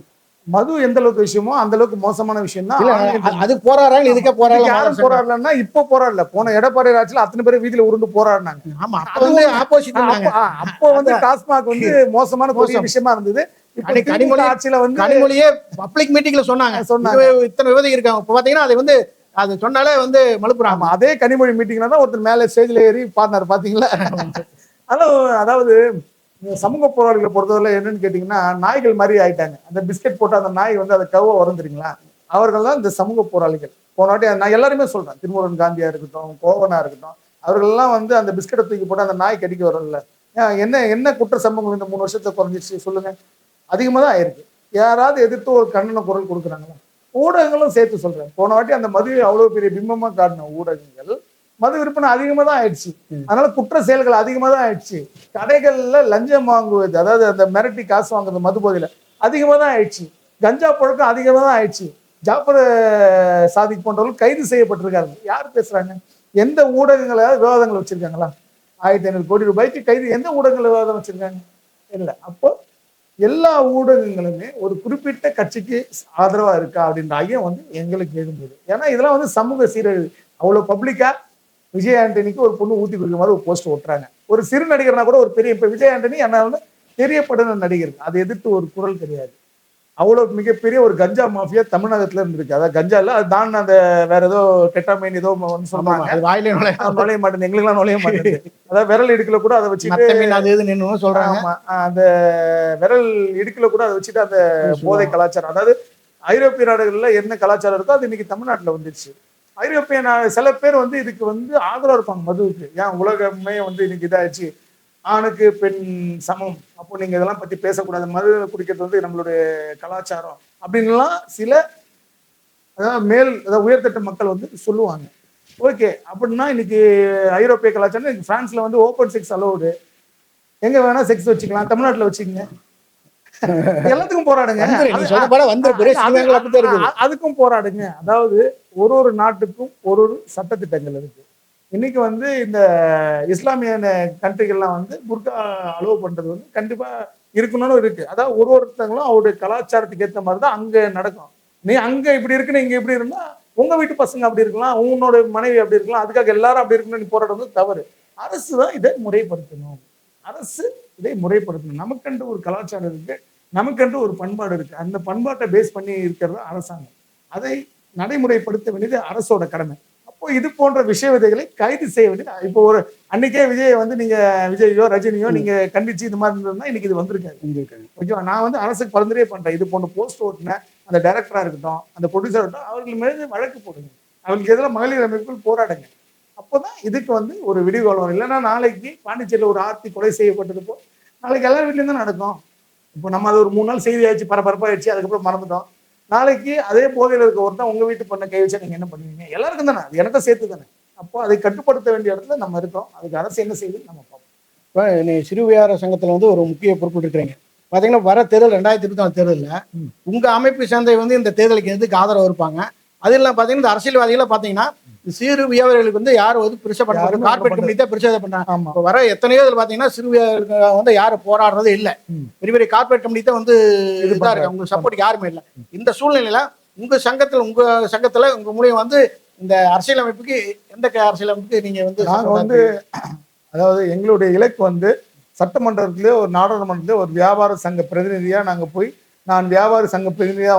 மது எந்த அளவுக்கு விஷயமோ அந்த அளவுக்கு மோசமான விஷயம் தான். அது போராடுறாங்க, இதுக்கே போராடல. யாரும் போராடலன்னா இப்போ போராடல. போன எடப்பாடி ஆட்சியில அத்தனை பேர் வீதியில உருண்டு போராடினாங்க. ஆமா, அப்ப வந்து ஆப்போசிட். அப்போ வந்து டாஸ்மாக் வந்து மோசமான விஷயமா இருந்தது. கனிமொழி ஆட்சியில வந்து கனிமொழியே பப்ளிக் மீட்டிங்ல சொன்னாங்க இத்தனை விவதை இருக்காங்க. இப்ப பாத்தீங்கன்னா அதை வந்து அது சொன்னாலே வந்து மலுப்புறாங்க. அதே கனிமொழி மீட்டிங்ல தான் ஒருத்தர் மேல ஸ்டேஜ்ல ஏறி பாடினார் பாத்தீங்களா. அதாவது சமூக போராளிகளை பொறுத்தவரை என்னன்னு கேட்டீங்கன்னா நாய்கள் மாதிரி ஆயிட்டாங்க. அந்த பிஸ்கெட் போட்டு அந்த நாய் வந்து அதை கவ வரும் தெரியுங்களா. அவர்கள் தான் இந்த சமூக போராளிகள். போன வாட்டி நான் எல்லாருமே சொல்றேன், திருமுருகன் காந்தியா இருக்கட்டும், கோவனா இருக்கட்டும், அவர்கள்லாம் வந்து அந்த பிஸ்கெட்டை தூக்கி போட்டு அந்த நாய் கடிக்க வரும்ல. என்ன குற்ற சம்பவங்கள் இந்த 3 வருஷத்தை குறைஞ்சிச்சு சொல்லுங்க? அதிகமா தான் ஆயிருக்கு. யாராவது எதிர்த்து ஒரு கண்டன குரல் கொடுக்குறாங்களா? ஊடகங்களும் சேர்த்து சொல்றேன். போன வாட்டி அந்த மதுவை அவ்வளவு பெரிய பிம்பமா காட்டின ஊடகங்கள் மது விற்பனை அதிகமா தான் ஆயிடுச்சு. அதனால குற்ற செயல்கள் அதிகமா தான் ஆயிடுச்சு. கடைகள்ல லஞ்சம் வாங்குவது, அதாவது அந்த மிரட்டி காசு வாங்குறது மது போதையில அதிகமா தான் ஆயிடுச்சு. கஞ்சா பழக்கம் அதிகமா தான் ஆயிடுச்சு. ஜாஃபர் சாதிக் போன்றவர்கள் கைது செய்யப்பட்டிருக்காங்க. யார் பேசுறாங்க? எந்த ஊடகங்களை விவாதங்கள் வச்சிருக்காங்களா? 1500 கோடி ரூபாய்க்கு கைது எந்த ஊடகங்கள் விவாதம் வச்சிருக்காங்க? இல்லை. அப்போ எல்லா ஊடகங்களுமே ஒரு குறிப்பிட்ட கட்சிக்கு ஆதரவா இருக்கா அப்படின்ற ஐயம் வந்து எங்களுக்கு எழுந்தது. ஏன்னா இதெல்லாம் வந்து சமூக சீரழிவு. அவ்வளவு பப்ளிக்கா விஜய் ஆண்டனிக்கு ஒரு பொண்ணு ஊத்தி கொடுக்குற மாதிரி ஒரு போஸ்ட் ஓட்டுறாங்க. ஒரு சிறு நடிகர்னா கூட ஒரு பெரிய, இப்ப விஜய் ஆண்டனி என்ன வந்து தெரியப்படுன நடிகர், அதை எதிர்த்து ஒரு குரல் கிடையாது. அவ்வளவு மிகப்பெரிய ஒரு கஞ்சா மாஃபியா தமிழகத்துல இருந்திருக்கு. அதாவது கஞ்சா இல்ல, அது தான் அந்த வேற ஏதோ கெட்டாமைன் ஏதோ சொன்னாங்க. வாயிலே நுழைய மாட்டேன், எங்களுக்கு எல்லாம் நுழைய மாட்டேன். அதாவது விரல் இடுக்குல கூட அதை வச்சுட்டு சொல்றாங்க. அந்த விரல் இடுக்குல கூட அதை வச்சுட்டு அந்த போதை கலாச்சாரம், அதாவது ஐரோப்பிய நாடுகள்ல என்ன கலாச்சாரம் இருக்கோ அது இன்னைக்கு தமிழ்நாட்டுல வந்துருச்சு. ஐரோப்பிய சில பேர் வந்து இதுக்கு வந்து ஆதரவா இருப்பாங்க மதுவுக்கு. ஏன் உலகமே வந்து இன்னைக்கு இதாச்சு, ஆணுக்கு பெண் சமம், அப்போ நீங்க இதெல்லாம் பத்தி பேசக்கூடாது, மது குடிக்கிறது வந்து நம்மளுடைய கலாச்சாரம் அப்படின்லாம் சில அதாவது உயர்தட்டு மக்கள் வந்து சொல்லுவாங்க. ஓகே, அப்படின்னா இன்னைக்கு ஐரோப்பிய கலாச்சாரம், இன்னைக்கு பிரான்ஸ்ல வந்து ஓப்பன் செக்ஸ் அலோடு, எங்க வேணா செக்ஸ் வச்சுக்கலாம், தமிழ்நாட்டுல வச்சுக்கங்க, எல்லாத்துக்கும் போராடுங்க, அதுக்கும் போராடுங்க. அதாவது ஒரு நாட்டுக்கும் ஒரு சட்டத்திட்டங்கள் இருக்கு. இன்னைக்கு வந்து இந்த இஸ்லாமிய கண்ட்ரிகள்லாம் வந்து புர்கா அலோவ் பண்றது வந்து கண்டிப்பா இருக்கணும்னு இருக்கு. அதாவது ஒருத்தங்களும் அவருடைய கலாச்சாரத்துக்கு ஏற்ற மாதிரி தான் அங்க நடக்கும். நீ அங்க இப்படி இருக்குன்னு இங்க இப்படி இருந்தா உங்க வீட்டு பசங்க அப்படி இருக்கலாம், உன்னோட மனைவி அப்படி இருக்கலாம், அதுக்காக எல்லாரும் அப்படி இருக்கணும்னு நீ போராடுறது தவறு. அரசு தான் இதை முறைப்படுத்தணும். அரசு இதை முறைப்படுத்தணும். நமக்கென்று ஒரு கலாச்சாரம் இருக்கு, நமக்கென்று ஒரு பண்பாடு இருக்கு. அந்த பண்பாட்டை பேஸ் பண்ணி இருக்கிறது அரசாங்கம். அதை நடைமுறைப்படுத்த வேண்டியது அரசோட கடமை. அப்போ இது போன்ற விஷய விதைகளை கைது செய்ய வேண்டியது. இப்போ ஒரு அன்னைக்கே விஜய் வந்து நீங்க விஜயோ ரஜினியோ நீங்க கண்டிச்சு இது மாதிரி இருந்ததுன்னா இன்னைக்கு இது வந்திருக்காரு. ஓகேவா? நான் வந்து அரசுக்கு பரிந்துரை பண்றேன், இது போன்ற போஸ்ட் ஓட்டுன அந்த டைரக்டரா இருக்கட்டும், அந்த ப்ரொடியூசர் இருக்கட்டும், அவர்கள் மீது வழக்கு போடுங்க, அவங்களுக்கு எதிராக மகளிர் அமைப்புகள் போராடுங்க. அப்போதான் இதுக்கு வந்து ஒரு விடிவுகாலம் வரும். இல்லைன்னா நாளைக்கு பாண்டிச்சேரியில் ஒரு ஆர்த்தி கொலை செய்யப்பட்டது போ நாளைக்கு எல்லா வீட்லயும் தான் நடக்கும். இப்போ நம்ம அது ஒரு 3 நாள் செய்தி ஆயிடுச்சு, பரபரப்பாயிடுச்சு, அதுக்கப்புறம் மறந்துட்டோம். நாளைக்கு அதே போதையில் இருக்க ஒருத்தன் உங்க வீட்டு பண்ண கை வச்சா நீங்க என்ன பண்ணுவீங்க? எல்லாருக்கும் தானே, அது எனக்கும் சேர்த்து தானே. அப்போ அதை கட்டுப்படுத்த வேண்டிய இடத்துல நம்ம இருக்கோம். அதுக்கு அரசு என்ன செய்யுதுன்னு நம்ம பார்ப்போம். இப்போ நீ சிறுவியார சங்கத்துல வந்து ஒரு முக்கிய பொறுப்பு இருக்கிறீங்க. பாத்தீங்கன்னா வர தேர்தல் 2024 தேர்தலில் உங்க அமைப்பு சேர்ந்த வந்து இந்த தேர்தலுக்கு எதுக்கு ஆதரவு இருப்பாங்க? அது இல்லாம பாத்தீங்கன்னா இந்த அரசியல்வாதிகளை பாத்தீங்கன்னா சிறு வியாபாரிகளுக்கு வந்து யாரும் வந்து பெருசா பண்றாங்க, கார்பரேட் கம்பெனி தான் பெருசா பண்றாங்க. இப்போ வர எத்தனையோ இதில் பாத்தீங்கன்னா சிறு வியாபாரிகளுக்கு வந்து யாரும் போராடுறதே இல்லை. பெரிய பெரிய கார்பரேட் கம்பெனி தான் வந்து இதா இருக்கு, உங்களுக்கு சப்போர்ட் யாருமே இல்லை. இந்த சூழ்நிலையில உங்க சங்கத்துல உங்க மூலியம் வந்து இந்த அரசியல் அமைப்புக்கு எந்த அரசியல் அமைப்புக்கு நீங்க வந்து நாங்க வந்து அதாவது எங்களுடைய இலக்கு வந்து சட்டமன்றத்திலே ஒரு நாடாளுமன்றத்திலே ஒரு வியாபார சங்க பிரதிநிதியா நாங்க போய் நான் வியாபாரி சங்க பிரதிநிதியா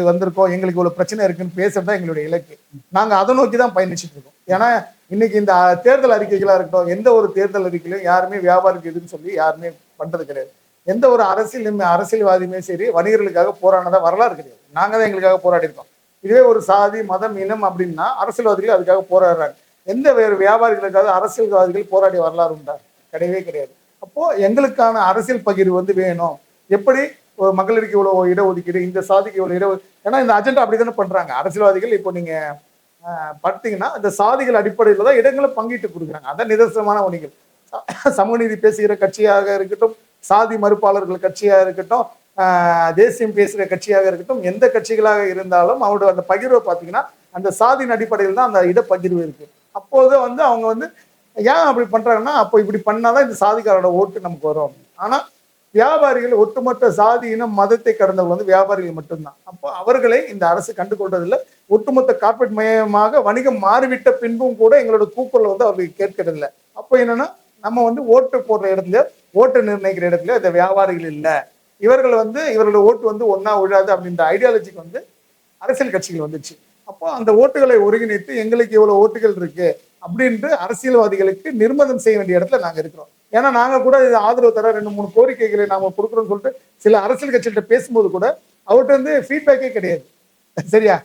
வந்திருக்கோம், எங்களுக்கு இவ்வளவு பிரச்சனை இருக்குன்னு பேசுறதா எங்களுடைய இலக்கு. நாங்க அதை நோக்கி தான் பயணிச்சுட்டு இருக்கோம். ஏன்னா இன்னைக்கு இந்த தேர்தல் அறிக்கைகளா இருக்கட்டும், எந்த ஒரு தேர்தல் அறிக்கையிலும் யாருமே வியாபாரிக்கு எதுன்னு சொல்லி யாருமே பண்றது கிடையாது. எந்த ஒரு அரசியல்வாதியுமே சரி வணிகர்களுக்காக போராடினதா வரலாறு கிடையாது. நாங்க தான் எங்களுக்காக போராடி இருக்கோம். இதுவே ஒரு சாதி மதம் இனம் அப்படின்னா அரசியல்வாதிகள் அதுக்காக போராடுறாங்க. எந்த வேறு வியாபாரிகளுக்காக அரசியல்வாதிகள் போராடிய வரலாறு உண்டா? கிடையவே கிடையாது. அப்போ எங்களுக்கான அரசியல் பகிர்வு வந்து வேணும். எப்படி மகளிருக்கு இவ்வளவு இடஒதுக்கீடு, இந்த சாதிக்கு இவ்வளவு இடஒதுக்கீடு, ஏன்னா இந்த அஜெண்டா அப்படித்தானே பண்றாங்க அரசியல்வாதிகள். இப்போ நீங்க பார்த்தீங்கன்னா இந்த சாதிகள் அடிப்படையில் தான் இடங்களை பங்கிட்டு கொடுக்குறாங்க. அதான் நிதர்சனமான வணிகள். சமூக நீதி பேசுகிற கட்சியாக இருக்கட்டும், சாதி மறுப்பாளர்கள் கட்சியாக இருக்கட்டும், தேசியம் பேசுகிற கட்சியாக இருக்கட்டும், எந்த கட்சிகளாக இருந்தாலும் அவரோட அந்த பகிர்வை பார்த்தீங்கன்னா அந்த சாதியின் அடிப்படையில் தான் அந்த இடப்பகிர்வு இருக்கு. அப்போது வந்து அவங்க வந்து ஏன் அப்படி பண்றாங்கன்னா, அப்போ இப்படி பண்ணாதான் இந்த சாதிக்காரோட ஓட்டு நமக்கு வரும். ஆனா வியாபாரிகள் ஒட்டுமொத்த சாதி இனம் மதத்தை கடந்தவங்க வந்து வியாபாரிகள் மட்டும்தான். அப்போ அவர்களை இந்த அரசு கண்டுகொள்றதில்லை. ஒட்டுமொத்த கார்பரேட் மயமாக வணிகம் மாறிவிட்ட பின்பும் கூட எங்களோட கூக்குரல் வந்து அவர்களுக்கு கேட்கறதில்லை. அப்போ என்னன்னா நம்ம வந்து ஓட்டு போடுற இடத்துல, ஓட்டு நிர்ணயிக்கிற இடத்துல இந்த வியாபாரிகள் இல்லை, இவர்கள் வந்து இவர்களோட ஓட்டு வந்து ஒன்னா விழாது அப்படின்ற ஐடியாலஜிக்கு வந்து அரசியல் கட்சிகள் வந்துச்சு. அப்போ அந்த ஓட்டுகளை ஒருங்கிணைத்து எங்களுக்கு இவ்வளவு ஓட்டுகள் இருக்கு அப்படின்ட்டு அரசியல்வாதிகளுக்கு நிர்பந்தம் செய்ய வேண்டிய இடத்துல நாங்க இருக்கிறோம். ஏன்னா நாங்க கூட இது ஆதரவு தர 2-3 கோரிக்கைகளை நாம கொடுக்குறோம்னு சொல்லிட்டு சில அரசியல் கட்சிகிட்ட பேசும்போது கூட அவர்கிட்ட வந்து ஃபீட்பேக்கே கிடையாது. சரியா?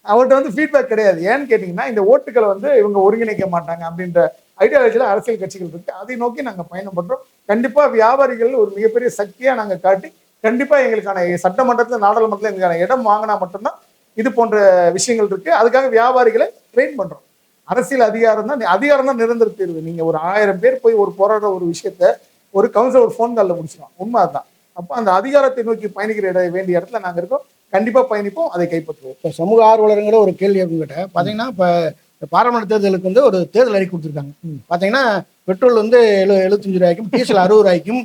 அவர்கிட்ட வந்து ஃபீட்பேக் கிடையாது. ஏன்னு கேட்டீங்கன்னா இந்த ஓட்டுகளை வந்து இவங்க ஒருங்கிணைக்க மாட்டாங்க அப்படின்ற ஐடியாலஜில அரசியல் கட்சிகள் இருக்கு. அதை நோக்கி நாங்க பயணம் பண்றோம். கண்டிப்பா வியாபாரிகள் ஒரு மிகப்பெரிய சக்தியா நாங்க காட்டி கண்டிப்பா எங்களுக்கான சட்டமன்றத்துல நாடாளுமன்றத்துல எங்களுக்கான இடம் வாங்கினா மட்டும்தான் இது போன்ற விஷயங்கள் இருக்கு. அதுக்காக வியாபாரிகளை ட்ரெயின் பண்றோம். அரசியல் அதிகாரம் தான் நிரந்தர தீர்வு. நீங்க ஒரு 1000 பேர் போய் ஒரு போராடுற ஒரு விஷயத்த ஒரு கவுன்சிலர் ஒரு ஃபோன் காலில் முடிச்சிடும். உண்மை அதுதான். அப்போ அந்த அதிகாரத்தை நோக்கி பயணிக்கிற வேண்டிய இடத்துல நாங்க இருக்கோம். கண்டிப்பா பயணிப்போம், அதை கைப்பற்றுவோம். இப்போ சமூக ஆர்வலருங்கிற ஒரு கேள்வி உங்ககிட்ட பார்த்தீங்கன்னா, இப்போ பாராளுமன்ற தேர்தலுக்கு வந்து ஒரு தேர்தல் அறிக்கை கொடுத்துருக்காங்க. பார்த்தீங்கன்னா பெட்ரோல் வந்து 75 ரூபாய்க்கும், டீசல் 60 ரூபாய்க்கும்,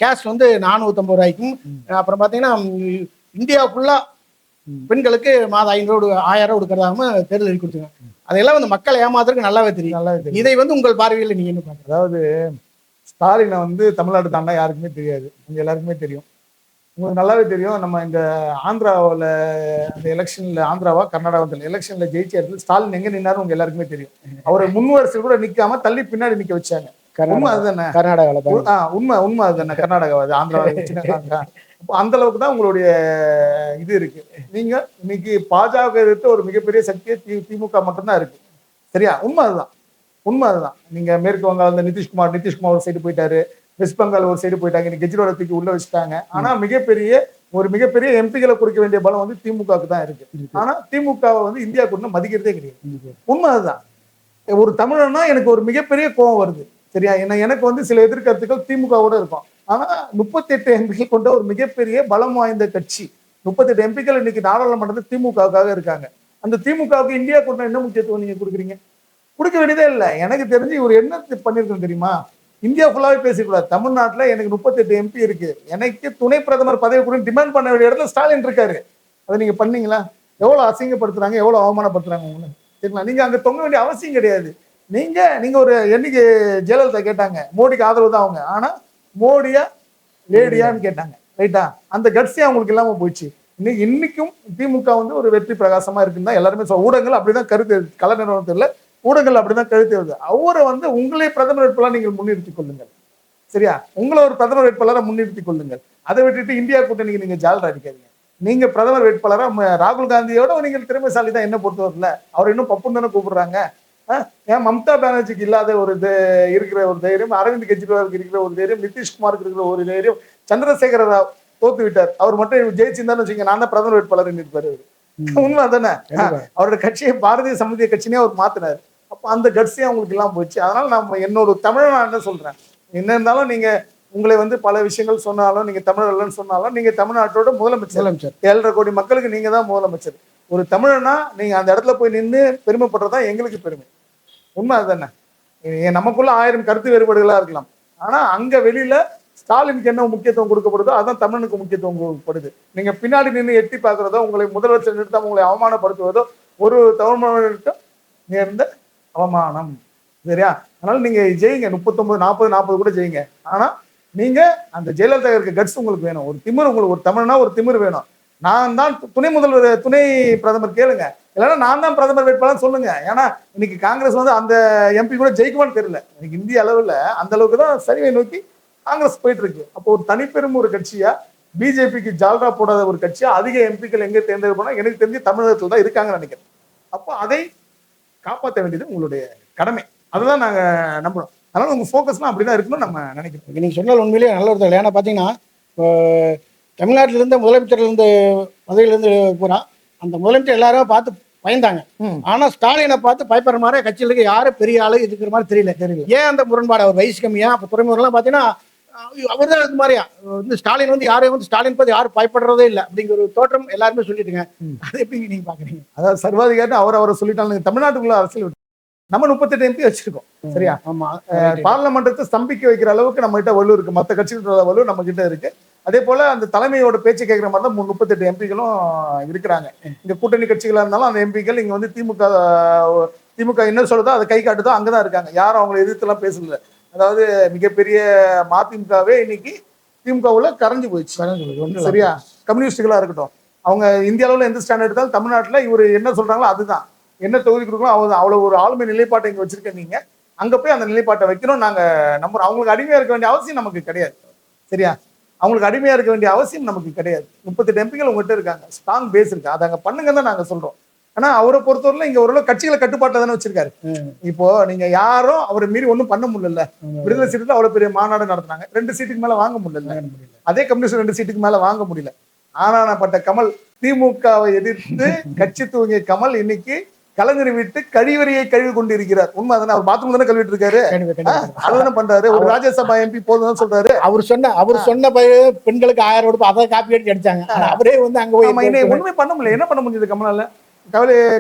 கேஸ் வந்து 450 ரூபாய்க்கும், அப்புறம் பார்த்தீங்கன்னா இந்தியா ஃபுல்லா பெண்களுக்கு மாதம் 1000 கொடுக்கறதாகவும் தேர்தல் அறிக்கை கொடுத்துருக்காங்க. அதையெல்லாம் வந்து மக்களை ஏமாத்துறதுக்கு நல்லாவே தெரியும். இதை வந்து உங்கள் பார்வையில் நீங்க என்ன பாருங்க? அதாவது ஸ்டாலினை வந்து தமிழ்நாடு தாண்டா யாருக்குமே தெரியாது, உங்க எல்லாருக்குமே தெரியும். உங்களுக்கு நல்லாவே தெரியும். நம்ம இந்த ஆந்திராவில் அந்த எலெக்ஷன்ல, ஆந்திராவா கர்நாடகாவில் எலெக்ஷன்ல ஜெயிச்ச இடத்துல ஸ்டாலின் எங்க நின்னாரு உங்க எல்லாருக்குமே தெரியும். அவரை முன்வரிசையில் கூட நிக்காம தள்ளி பின்னாடி நிக்க வச்சாங்க. உண்மை அதுதானே? கர்நாடகாவில் உண்மை அதுதானே? கர்நாடகாவது ஆந்திராவில் அந்த அளவுக்கு தான் உங்களுடைய இது இருக்கு. நீங்க இன்னைக்கு பாஜக எதிர்த்து ஒரு மிகப்பெரிய சக்தியை திமுக மட்டும்தான் இருக்கு. சரியா? உண்மை அதுதான். நீங்க மேற்கு வங்காள நிதிஷ்குமார் ஒரு சைடு போயிட்டாரு, வெஸ்ட் பெங்கால் ஒரு சைடு போயிட்டாங்க, இன்னைக்கு கெஜ்ரிவாலை தூக்கி உள்ள வச்சுட்டாங்க. ஆனா மிகப்பெரிய எம்பிகளை குறிக்க வேண்டிய பலம் வந்து திமுகவுக்கு தான் இருக்கு. ஆனா திமுகவை வந்து இந்தியா கூட மதிக்கிறதே கிடையாது. உண்மை அதுதான். ஒரு தமிழன்னா எனக்கு ஒரு மிகப்பெரிய கோபம் வருது. சரியா? எனக்கு வந்து சில எதிர்கருத்துக்கள் திமுகவோட இருக்கும். ஆனா 38 எம்பிகள் கொண்ட ஒரு மிகப்பெரிய பலம் வாய்ந்த கட்சி, 38 எம்பிக்கள் இன்னைக்கு நாடாளுமன்றத்தில் திமுகவுக்காக இருக்காங்க. அந்த திமுகவுக்கு இந்தியா கூட என்ன முக்கியத்துவம் நீங்க கொடுக்குறீங்க? கொடுக்க வேண்டியதே இல்லை. எனக்கு தெரிஞ்சு இவர் என்ன பண்ணிருக்கோம் தெரியுமா? இந்தியா ஃபுல்லாவே பேசக்கூடாது. தமிழ்நாட்டில் எனக்கு 38 எம்பி இருக்கு, எனக்கு துணை பிரதமர் பதவி கூட டிமாண்ட் பண்ண வேண்டிய இடத்துல ஸ்டாலின் இருக்காரு. அதை நீங்க பண்ணீங்களா? எவ்வளவு அசிங்கப்படுத்துறாங்க, எவ்வளவு அவமானப்படுத்துறாங்க உங்களை. சரிங்களா? நீங்க அங்க தொங்க வேண்டிய அவசியம் கிடையாது. நீங்க ஒரு என்னைக்கு ஜெயலலிதா கேட்டாங்க, மோடிக்கு ஆதரவு தான் அவங்க, ஆனா மோடியா லேடியான்னு கேட்டாங்க. ரைட்டா? அந்த கட்சி அவங்களுக்கு இல்லாம போயிடுச்சு. இன்னைக்கும் திமுக வந்து ஒரு வெற்றி பிரகாசமா இருக்குன்னு தான் எல்லாருமே ஊடகங்கள் அப்படிதான் கருத்து, கல நிறுவனத்தில் ஊடகங்கள் அப்படிதான் கருத்து வருது. அவரை வந்து உங்களே பிரதமர் வேட்பாளர் நீங்கள் முன்னிறுத்திக் கொள்ளுங்கள். சரியா? உங்களை ஒரு பிரதமர் வேட்பாளரை முன்னிறுத்திக் கொள்ளுங்கள். அதை விட்டுட்டு இந்தியா கூட்டணிக்கு நீங்க ஜாலரா அடிக்காதீங்க. நீங்க பிரதமர் வேட்பாளரா ராகுல் காந்தியோட நீங்கள் திறமைசாலி தான் என்ன பொறுத்தவரையில. அவர் இன்னும் பப்புன்னு தானே கூப்பிடுறாங்க. ஏன் மம்தா பானர்ஜிக்கு இல்லாத ஒரு இருக்கிற ஒரு தைரியம், அரவிந்த் கெஜ்ரிவாலுக்கு இருக்கிற ஒரு தைரியம், நிதிஷ்குமாருக்கு இருக்கிற ஒரு தைரியம், சந்திரசேகர ராவ் தோத்து விட்டார், அவர் மட்டும் ஜெயிச்சிருந்தான்னு வச்சுங்க, நான் தான் பிரதமர் வேட்பாளர் இருப்பாரு. உண்மை தானே? அவரோட கட்சியை பாரதிய சமூக கட்சினே அவர் மாத்தினார். அப்போ அந்த கட்சியும் அவங்களுக்கு எல்லாம் போயிடுச்சு. அதனால நம்ம என்னோட தமிழ் என்ன சொல்றேன், என்ன இருந்தாலும் நீங்க உங்களை வந்து பல விஷயங்கள் சொன்னாலும், நீங்க தமிழர்லன்னு சொன்னாலும், நீங்க தமிழ்நாட்டோட முதலமைச்சர். 7.5 கோடி மக்களுக்கு நீங்க தான் முதலமைச்சர். ஒரு தமிழனா நீங்க அந்த இடத்துல போய் நின்று பெருமைப்படுறதுதான் எங்களுக்கு பெருமை. உண்மை அதுதானே? நமக்குள்ள 1000 கருத்து வேறுபாடுகளா இருக்கலாம். ஆனா அங்க வெளியில ஸ்டாலினுக்கு என்ன முக்கியத்துவம் கொடுக்கப்படுதோ அதான் தமிழனுக்கு முக்கியத்துவம் கொடுக்கப்படுது. நீங்க பின்னாடி நின்று எட்டி பார்க்கறதோ, உங்களை முதலமைச்சர் நிறுத்தாம உங்களை அவமானப்படுத்துவதோ ஒரு தமிழ்நாடு நேர்ந்த அவமானம். சரியா? அதனால நீங்க ஜெயிங்க, 39, 40 கூட ஜெயிங்க. ஆனா நீங்க அந்த ஜெயலலிதா இருக்க கட்ஸ் உங்களுக்கு வேணும். ஒரு திமிர் உங்களுக்கு, ஒரு தமிழ்னா ஒரு திமிர் வேணும். நான் தான் துணை பிரதமர் கேளுங்க, இல்லைன்னா நான் தான் பிரதமர் வேட்பாளர் சொல்லுங்க. ஏன்னா இன்னைக்கு காங்கிரஸ் வந்து அந்த எம்பி கூட ஜெயிக்குமான்னு தெரியல. இன்னைக்கு இந்திய அளவுல அந்த அளவுக்கு தான் சரிவை நோக்கி காங்கிரஸ் போயிட்டு இருக்கு. அப்போ ஒரு தனிப்பெரும் ஒரு கட்சியா, பிஜேபிக்கு ஜால்ரா போடாத ஒரு கட்சியா அதிக எம்பிக்கள் எங்க தேர்ந்தெடுப்போம்னா எனக்கு தெரிஞ்சு தமிழகத்துல தான் இருக்காங்கன்னு நினைக்கிறேன். அப்போ அதை காப்பாற்ற வேண்டியது உங்களுடைய கடமை. அதுதான் நாங்க நம்புறோம். அதனால உங்க ஃபோக்கஸ்லாம் அப்படிதான் இருக்கணும்னு நம்ம நினைக்கிறோம். நீங்க சொன்னால் உண்மையிலேயே நல்ல ஒரு தகவல். ஏன்னா பாத்தீங்கன்னா தமிழ்நாட்டிலிருந்து முதலமைச்சர்லேருந்து பதவியிலிருந்து போறா அந்த முதலமைச்சர் எல்லாரும் பார்த்து பயந்தாங்க. ஆனா ஸ்டாலினை பார்த்து பயப்படுற மாதிரி கட்சியிலுக்கு யாரும் பெரிய ஆளு இருக்கிற மாதிரி தெரியல. ஏன் அந்த முரண்பாடு? அவர் வயசு கம்மியா? அப்ப துறைமுகம்லாம் பாத்தீங்கன்னா அவர் தான் இது மாதிரியா வந்து ஸ்டாலின் வந்து யாரையும் வந்து ஸ்டாலின் பார்த்து யாரும் பயப்படுறதே இல்லை அப்படிங்கிற ஒரு தோற்றம் எல்லாருமே சொல்லிட்டுங்க. அதை எப்படி நீங்க பாக்குறீங்க? அதாவது சர்வாதிகாரி அவரை சொல்லிட்டாங்க. தமிழ்நாட்டுக்குள்ள அரசியல் நம்ம 38 எம்பி வச்சிருக்கோம். சரியா? ஆமா. பார்லமெண்டத்தை ஸ்தம்பிக்க வைக்கிற அளவுக்கு நம்ம கிட்ட வலு இருக்கு, மற்ற கட்சிகளோட வலு நம்ம கிட்ட இருக்கு. அதே போல அந்த தலைமையோட பேச்சு கேட்கிற மாதிரி தான் 38 எம்பிகளும் இருக்கிறாங்க. இங்க கூட்டணி கட்சிகளா இருந்தாலும் அந்த எம்பிக்கள் இங்க வந்து திமுக என்ன சொல்றதோ அதை கை காட்டுதோ அங்கதான் இருக்காங்க. யாரும் அவங்களை எதிர்த்துலாம் பேசல. அதாவது மிகப்பெரிய மதிமுகவே இன்னைக்கு திமுகவுல கரைஞ்சு போயிடுச்சு. சரியா? கம்யூனிஸ்டுகளா இருக்கட்டும், அவங்க இந்திய அளவுல எந்த ஸ்டாண்டர்ட் எடுத்தாலும் தமிழ்நாட்டுல இவர் என்ன சொல்றாங்களோ அதுதான். என்ன தொகுதி கொடுக்கணும் அவ்வளவு ஒரு ஆளுமை நிலைப்பாட்டை இங்க வச்சிருக்க நீங்க, அங்க போய் அந்த நிலைப்பாட்டை வைக்கணும். நாங்க நம்புறோம். அவங்களுக்கு அடிமையா இருக்க வேண்டிய அவசியம் நமக்கு கிடையாது. சரியா? அவங்களுக்கு அடிமையா இருக்க வேண்டிய அவசியம் நமக்கு கிடையாது. 38 எம்பிகள் உங்ககிட்ட இருக்காங்க, ஸ்ட்ராங் பேஸ் இருக்கு, அதை அங்க பண்ணுங்க தான் நாங்க சொல்றோம். ஆனா அவரை பொறுத்தவரையில இங்க ஓரளவு கட்சிகளை கட்டுப்பாட்டில் தானே வச்சிருக்காரு. இப்போ நீங்க யாரும் அவரை மீறி ஒன்றும் பண்ண முடியல. விடுதலை சீட்டுல அவ்வளவு பெரிய மாநாடு நடத்தினாங்க, 2 சீட்டுக்கு மேல வாங்க முடியல. அதே கம்யூனிஸ்ட் 2 சீட்டுக்கு மேல வாங்க முடியல. ஆனானப்பட்ட கமல், திமுகவை எதிர்த்து கட்சி தூங்கிய கமல் இன்னைக்கு கலைஞரை விட்டு கழிவறையை கழுவி கொண்டிருக்கிறார். உண்மை தானே? அவர் பாத்ரூம் தானே கழுவிட்டு இருக்காரு, அதுதானே பண்றாரு. ஒரு ராஜ்யசபா எம்பி போதும் சொல்றாரு. அவர் சொன்ன பெண்களுக்கு 1000 ரூபாய் அதை காப்பி அடிச்சு அடிச்சாங்க. அவரே வந்து அங்க போய் ஒண்ணுமே பண்ண முடியல. என்ன பண்ண முடிஞ்சது கமலால?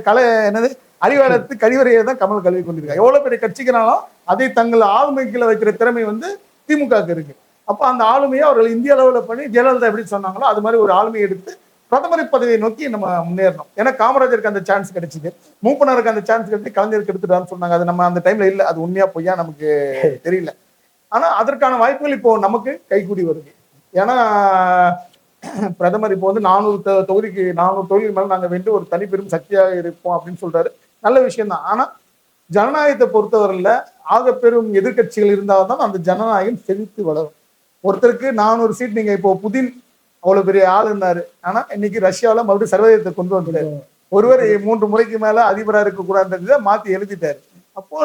கலை என்னது அறிவாலயத்து கழிவறையை தான் கமல் கழுவி கொண்டிருக்காங்க. எவ்வளவு பெரிய கட்சிக்கிறாலும் அதை தங்கள் ஆளுமைக்குள்ள வைக்கிற திறமை வந்து திமுகவுக்கு இருக்கு. அப்ப அந்த ஆளுமையை அவர்கள் இந்திய அளவுல பண்ணி ஜெயலலிதா எப்படி சொன்னாங்களோ அது மாதிரி ஒரு ஆளுமையை எடுத்து பிரதமர் பதவியை நோக்கி நம்ம முன்னேறணும். ஏன்னா காமராஜருக்கு அந்த சான்ஸ் கிடைச்சிது, மூப்பனாருக்கு அந்த சான்ஸ் கிடைச்சி கலைஞருக்கு எடுத்துட்டான்னு சொன்னாங்க. அது நம்ம அந்த டைம்ல இல்ல, அது உண்மையா பொய்யா நமக்கு தெரியல. ஆனா அதற்கான வாய்ப்புகள் இப்போ நமக்கு கைகூடி வருது. ஏன்னா பிரதமர் இப்போ வந்து 400 தொகுதிக்கு 400 தொகுதிக்கு மேல நாங்க வென்று ஒரு தனி பெரும் சக்தியாக இருப்போம் அப்படின்னு சொல்றாரு. நல்ல விஷயம் தான். ஆனா ஜனநாயகத்தை பொறுத்தவரையில ஆக பெரும் எதிர்கட்சிகள் இருந்தால்தான் அந்த ஜனநாயகம் செழித்து வளரும். ஒருத்தருக்கு 400 சீட், நீங்க இப்போ புதின் அவ்வளவு பெரிய ஆள் இருந்தாரு, ஆனா இன்னைக்கு ரஷ்யாவில மறுபடியும் சர்வதேசத்தை கொண்டு வந்துட்டாரு. ஒருவர் 3 முறைக்கு மேல அதிபரா இருக்கக்கூடாதுன்றதை மாத்தி எழுதிட்டாரு. அப்போ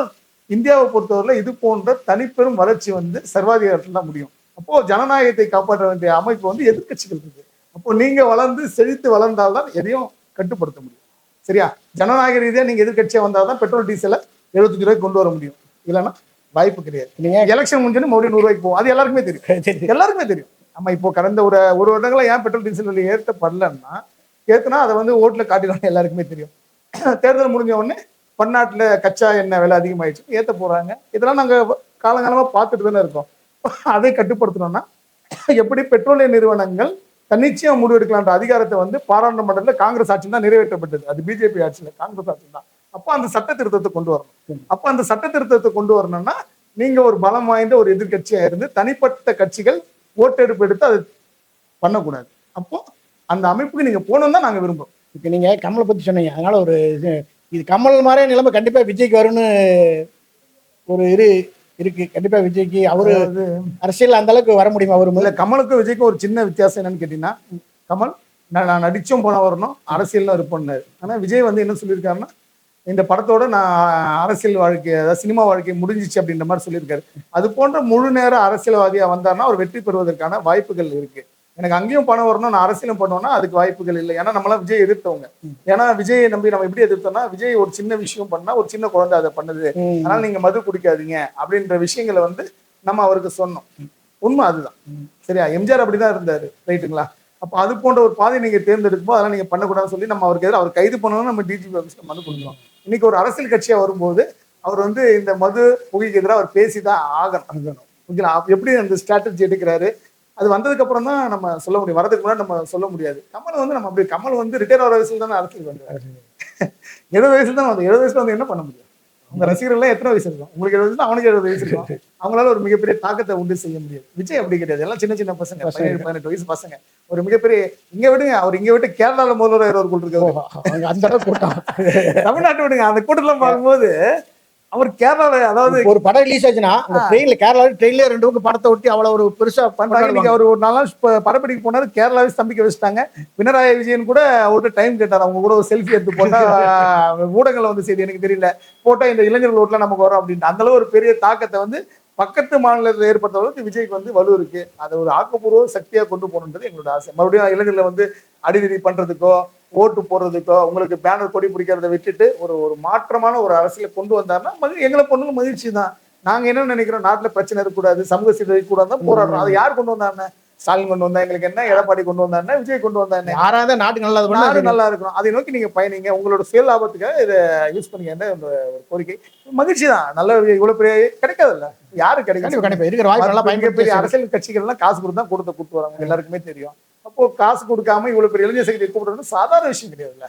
இந்தியாவை பொறுத்தவரையில இது போன்ற தனிப்பெரும் வளர்ச்சி வந்து சர்வாதிகாரத்தில் தான் முடியும். அப்போ ஜனநாயகத்தை காப்பாற்ற வேண்டிய அமைப்பு வந்து எதிர்கட்சிகள் இருக்கு. அப்போ நீங்க வளர்ந்து செழித்து வளர்ந்தால்தான் எதையும் கட்டுப்படுத்த முடியும். சரியா? ஜனநாயக ரீதியா நீங்க எதிர்கட்சியா வந்தால்தான் பெட்ரோல் டீசலை 75 ரூபாய்க்கு கொண்டு வர முடியும். இல்லைன்னா வாய்ப்பு கிடையாது. நீங்க எலெக்ஷன் முடிஞ்சோன்னு மறுபடியும் 100 ரூபாய்க்கு போகும். அது எல்லாருக்குமே தெரியும், எல்லாருக்குமே தெரியும். நம்ம இப்போ கடந்த ஒரு வருடங்களா ஏன் பெட்ரோல் டீசல் விலை ஏற்றப்படலன்னா, ஏத்துனா அதை வந்து ஓட்டுல காட்டிடுவாங்க, எல்லாருக்குமே தெரியும். தேர்தல் முடிஞ்ச உடனே பன்னாட்டுல கச்சா எண்ணெய் விலை அதிகமாயிடுச்சு, ஏத்த போறாங்க. இதெல்லாம் நாங்க காலங்காலமா பார்த்துட்டு தானே இருக்கோம். அதை கட்டுப்படுத்தணும்னா எப்படி பெட்ரோலிய நிறுவனங்கள் தன்னிச்சையா முடிவெடுக்கலான்ற அதிகாரத்தை வந்து பாராளுமன்றத்துல காங்கிரஸ் ஆட்சி தான் நிறைவேற்றப்பட்டது. அது பிஜேபி ஆட்சியில காங்கிரஸ் ஆட்சி தான். அப்ப அந்த சட்ட திருத்தத்தை கொண்டு வரணும். அப்ப அந்த சட்ட திருத்தத்தை கொண்டு வரணும்னா நீங்க ஒரு பலம் வாய்ந்த ஒரு எதிர்கட்சியா இருந்து தனிப்பட்ட கட்சிகள் ஓட்டெடுப்பு எடுத்து அதை பண்ணக்கூடாது. அப்போ அந்த அமைப்புக்கு நீங்க போகணும் தான் நாங்க விரும்புறோம். இப்போ நீங்க கமலை பத்தி சொன்னீங்க, அதனால ஒரு இது கமல் மாதிரியே நிலைமை கண்டிப்பா விஜய்க்கு வரும்னு ஒரு இருக்கு. கண்டிப்பா விஜய்க்கு அவரு அரசியல் அந்த அளவுக்கு வர முடியுமா? அவரு இல்ல, கமலுக்கும் விஜய்க்கும் ஒரு சின்ன வித்தியாசம் என்னன்னு கேட்டீங்கன்னா, கமல் நான் நடிச்சும் போன வரணும், அரசியல்லாம் இருப்பேன்னாரு. ஆனா விஜய் வந்து என்ன சொல்லியிருக்காருன்னா, இந்த படத்தோட நான் அரசியல் வாழ்க்கை, அதாவது சினிமா வாழ்க்கை முடிஞ்சிச்சு அப்படின்ற மாதிரி சொல்லியிருக்காரு. அது போன்ற முழு நேர அரசியல்வாதியா வந்தாருன்னா அவர் வெற்றி பெறுவதற்கான வாய்ப்புகள் இருக்கு. எனக்கு அங்கேயும் பணம் வரணும், நான் அரசியலும் பண்ணுவேன்னா அதுக்கு வாய்ப்புகள் இல்லை. ஏன்னா நம்மளாம் விஜய் எதிர்த்தவங்க. ஏன்னா விஜயை நம்பி நம்ம எப்படி எதிர்த்தோம்னா, விஜய் ஒரு சின்ன விஷயம் பண்ணா ஒரு சின்ன குழந்தை அதை பண்ணுது, அதனால நீங்க மது குடிக்காதீங்க அப்படின்ற விஷயங்களை வந்து நம்ம அவருக்கு சொன்னோம். உண்மை அதுதான். சரியா? எம்ஜிஆர் அப்படிதான் இருந்தாரு, ரைட்டுங்களா? அப்ப அது போன்ற ஒரு பாதை நீங்க தேர்ந்தெடுக்கும்போது அதெல்லாம் நீங்க பண்ணக்கூடாதுன்னு சொல்லி நம்ம அவருக்கு எதிராக அவர் கைது பண்ணணும்னு நம்ம டிஜிபி ஆஃபீஸ்ல மனு கொடுக்குறோம். இன்னைக்கு ஒரு அரசியல் கட்சியா வரும்போது அவர் வந்து இந்த மது புகைக்கு எதிராக அவர் பேசிதான் ஆகணும். ஓகேங்களா? எப்படி அந்த ஸ்ட்ராட்டஜி எடுக்கிறாரு அது வந்ததுக்கு அப்புறம் தான் நம்ம சொல்ல முடியும். வரதுக்கு முன்னாடி நம்ம சொல்ல முடியாது. கமல் வந்து நம்ம அப்படி கமல் வந்து ரிட்டையர் ஆகிற வயசுல தானே அரசியல் பண்றாரு. 70 வயசுல தான் வந்து 70 வயசுல வந்து என்ன பண்ண முடியும்? உங்க ரசிகர்கள் எத்தனை வயசு இருக்கும்? உங்களுக்கு 70 வயசு, அவனுக்கு 70 வயசு இருக்கும். அவங்களால ஒரு மிகப்பெரிய தாக்கத்தை உண்டு செய்ய முடியாது. விஜய் அப்படி கிடையாது. எல்லாம் சின்ன சின்ன பசங்க, 17-18 வயசு பசங்க. ஒரு மிகப்பெரிய இங்க விடுங்க, அவர் இங்க விட்டு கேரளால முதல்வர் ஒரு கூட்டம் இருக்காரு. அந்த அளவுக்கு கூட்டம். தமிழ்நாட்டு விடுங்க, அந்த கூட்டம்லாம் பார்க்கும்போது அவர் கேரளால, அதாவது ஒரு படம் ரிலீஸ் ஆச்சுன்னா ட்ரெயின்ல கேரளா ட்ரெயின்ல 2 பக்கம் படத்தை ஒட்டி அவ்வளவு ஒரு பெருசா பண்றாங்க. இன்னைக்கு அவர் ஒரு 4 நாள் படப்பிடிக்க போனாரு, கேரளாவே ஸ்தம்பிக்க வச்சுட்டாங்க. பினராயி விஜயன் கூட அவர்கிட்ட டைம் கேட்டார், அவங்க கூட ஒரு செல்ஃபி எடுத்து போட்டா ஊடகங்கள்ல வந்து செய்தி எனக்கு தெரியல, போட்டா இந்த இளைஞர்கள் ஓட்டுல நமக்கு வரும் அப்படின்ட்டு. அந்த அளவு ஒரு பெரிய தாக்கத்தை வந்து பக்கத்து மாநிலத்தில் ஏற்பட்ட அளவுக்கு விஜய்க்கு வந்து வலு இருக்கு. அதை ஒரு ஆக்கப்பூர்வ சக்தியா கொண்டு போகணுன்றது எங்களோட ஆசை. மறுபடியும் இளைஞர்களை வந்து அடிதடி பண்றதுக்கோ ஓட்டு போடுறதுக்கோ உங்களுக்கு பேனர் கொடி பிடிக்கிறத விட்டுட்டு ஒரு மாற்றமான ஒரு அரசியலை கொண்டு வந்தாருன்னா எங்களை பொண்ணுங்க மகிழ்ச்சி தான். நாங்க என்ன நினைக்கிறோம், நாட்டுல பிரச்சனை இருக்கக்கூடாது, சமூக சீர்திருத்தம் இருக்கக்கூடாது தான் போராடுறோம். அதை யார் கொண்டு வந்தாருன்னு? ஸ்டாலின் கொண்டு வந்தா எங்களுக்கு என்ன, எடப்பாடி கொண்டு வந்தாருன்னா, விஜய் கொண்டு வந்தாருன்னு, யாராவது நாட்டுக்கு நல்லா இருக்கணும். அதை நோக்கி நீங்க பயணிங்க, உங்களோட சுய லாபத்துக்காக இதை யூஸ் பண்ணிக்க ஒரு கோரிக்கை. மகிழ்ச்சி தான். நல்ல இவ்வளவு பெரிய கிடைக்காது இல்ல, யாரு கிடைக்கும்? பெரிய அரசியல் கட்சிகள் எல்லாம் காசு கொடுத்து தான் கூட்டு வராங்க, எல்லாருக்குமே தெரியும். அப்போ காசு கொடுக்காம இவ்வளவு பெரிய இளைஞர் சக்தியை கூப்பிடுறது சாதாரண விஷயம் கிடையாதுல்ல.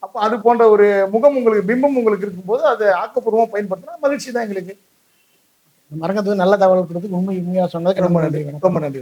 அப்போ அது போன்ற ஒரு முகம் உங்களுக்கு, பிம்பம் உங்களுக்கு இருக்கும்போது அதை ஆக்கப்பூர்வமா பயன்படுத்தினா மகிழ்ச்சி தான் எங்களுக்கு. மறக்கிறது நல்ல தகவல் கொடுத்து உண்மையா சொன்னதுக்கு ரொம்ப நன்றி. ரொம்ப நன்றி.